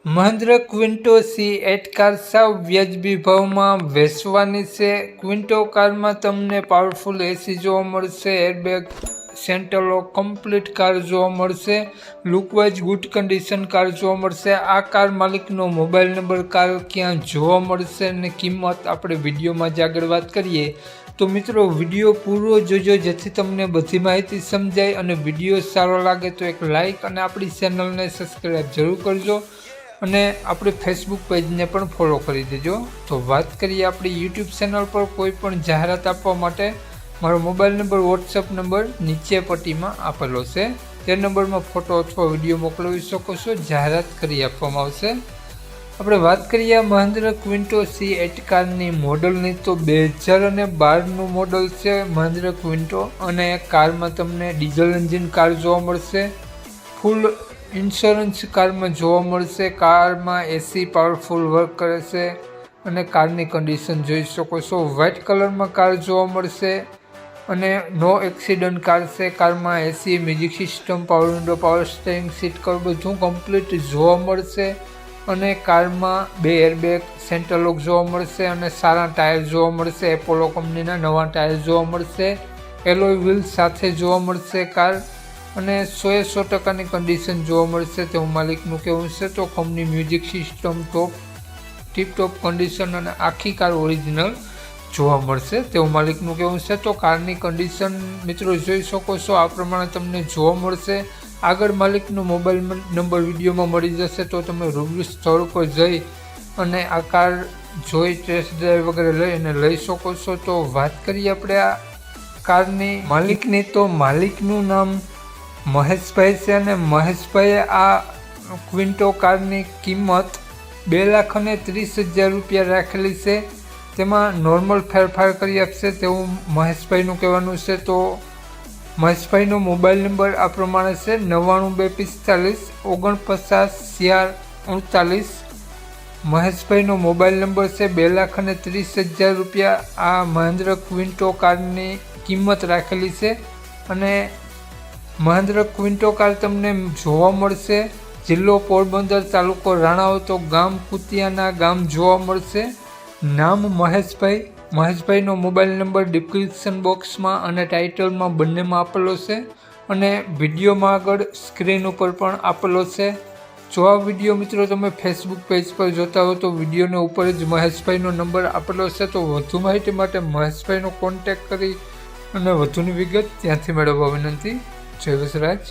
Mahindra ક્વિન્ટો C8 car સાવ વ્યાજબી ભાવમાં વેચવાની છે। ક્વિન્ટો કારમાં તમને પાવરફુલ એસી જોવા મળશે, એરબેગ, સેન્ટ્રલ લોક કમ્પ્લીટ કાર જોવા મળશે, લુકવાઇઝ ગુડ કન્ડિશન કાર જોવા મળશે। આ કાર માલિકનો મોબાઈલ નંબર, કાર ક્યાં જોવા મળશે અને કિંમત આપણે વિડીયોમાં જ આગળ વાત કરીએ। તો મિત્રો વિડીયો પૂરો જોજો જેથી તમને બધી માહિતી સમજાય, અને વિડીયો સારો લાગે તો એક લાઇક અને આપણી ચેનલને સબસ્ક્રાઈબ જરૂર કરજો અને આપણી ફેસબુક પેજને પણ ફોલો કરી દેજો। તો વાત કરીએ આપણી યુટ્યુબ ચેનલ પર કોઈ પણ જાહેરાત આપવા માટે મારો મોબાઈલ નંબર, વોટ્સઅપ નંબર નીચે પટ્ટીમાં આપેલો છે, તે નંબરમાં ફોટો અથવા વિડીયો મોકલાવી શકો છો, જાહેરાત કરી આપવામાં આવશે। આપણે વાત કરીએ મહિન્દ્રા ક્વિન્ટો C8 કારની મોડલની, તો 2012નું મોડલ છે મહિન્દ્રા ક્વિન્ટો, અને કારમાં તમને ડીઝલ એન્જિન કાર જોવા મળશે, ફૂલ ઇન્સ્યોરન્સ કારમાં જોવા મળશે, કારમાં એસી પાવરફુલ વર્ક કરે છે અને કારની કન્ડિશન જોઈ શકો છો। વ્હાઇટ કલરમાં કાર જોવા મળશે અને નો એક્સિડન્ટ કાર છે। કારમાં AC, music system, power window, power steering, seat cover બધું કમ્પ્લીટ જોવા મળશે, અને કારમાં 2 એરબેગ, સેન્ટ્રલ લોક જોવા મળશે અને સારા ટાયર જોવા મળશે, એપોલો કંપનીના નવા ટાયર જોવા મળશે, એલોય વ્હીલ સાથે જોવા મળશે કાર, અને 100% કન્ડિશન જોવા મળશે તેવું માલિકનું કહેવું છે। તો કંપની મ્યુઝિક સિસ્ટમ ટીપ-ટોપ કન્ડિશન અને આખી કાર ઓરિજિનલ જોવા મળશે તેવું માલિકનું કહેવું છે। તો કારની કન્ડિશન મિત્રો જોઈ શકો છો આ પ્રમાણે તમને જોવા મળશે। આગળ માલિકનો મોબાઈલ નંબર વિડીયોમાં મળી જશે, તો તમે રૂબરૂ સ્થળ પર જઈ અને આ કાર જોઈ, ટેસ્ટ ડ્રાઈવ વગેરે લઈ અને લઈ શકો છો। તો વાત કરીએ આપણે આ કારની માલિકની, તો માલિકનું નામ મહેશભાઈ છે, અને મહેશભાઈએ આ ક્વિન્ટો કારની કિંમત 2,30,000 રૂપિયા રાખેલી છે, તેમાં નોર્મલ ફેરફાર કરી આપશે તેવું મહેશભાઈનું કહેવાનું છે। તો મહેશભાઈનો મોબાઈલ નંબર આ પ્રમાણે છે 99 245 49 મહેશભાઈનો મોબાઈલ નંબર છે। 2,30,000 રૂપિયા આ મહિન્દ્રા ક્વિન્ટો કારની કિંમત રાખેલી છે, અને મહિન્દ્રા ક્વિન્ટો કાર તમને જોવા મળશે જિલ્લો પોરબંદર, તાલુકો રાણાવતો, ગામ કુતિયાના ગામ જોવા મળશે। નામ મહેશભાઈનો મોબાઈલ નંબર ડિસ્ક્રિપ્શન બોક્સમાં અને ટાઇટલમાં બંનેમાં આપેલો છે, અને વિડીયોમાં આગળ સ્ક્રીન ઉપર પણ આપેલો છે। જો આ વિડીયો મિત્રો તમે ફેસબુક પેજ પર જોતા હો તો વિડીયોને ઉપર જ મહેશભાઈનો નંબર આપેલો છે, તો વધુ માહિતી માટે મહેશભાઈનો કોન્ટેક્ટ કરી અને વધુની વિગત ત્યાંથી મેળવવા વિનંતી। જય વસરાજ।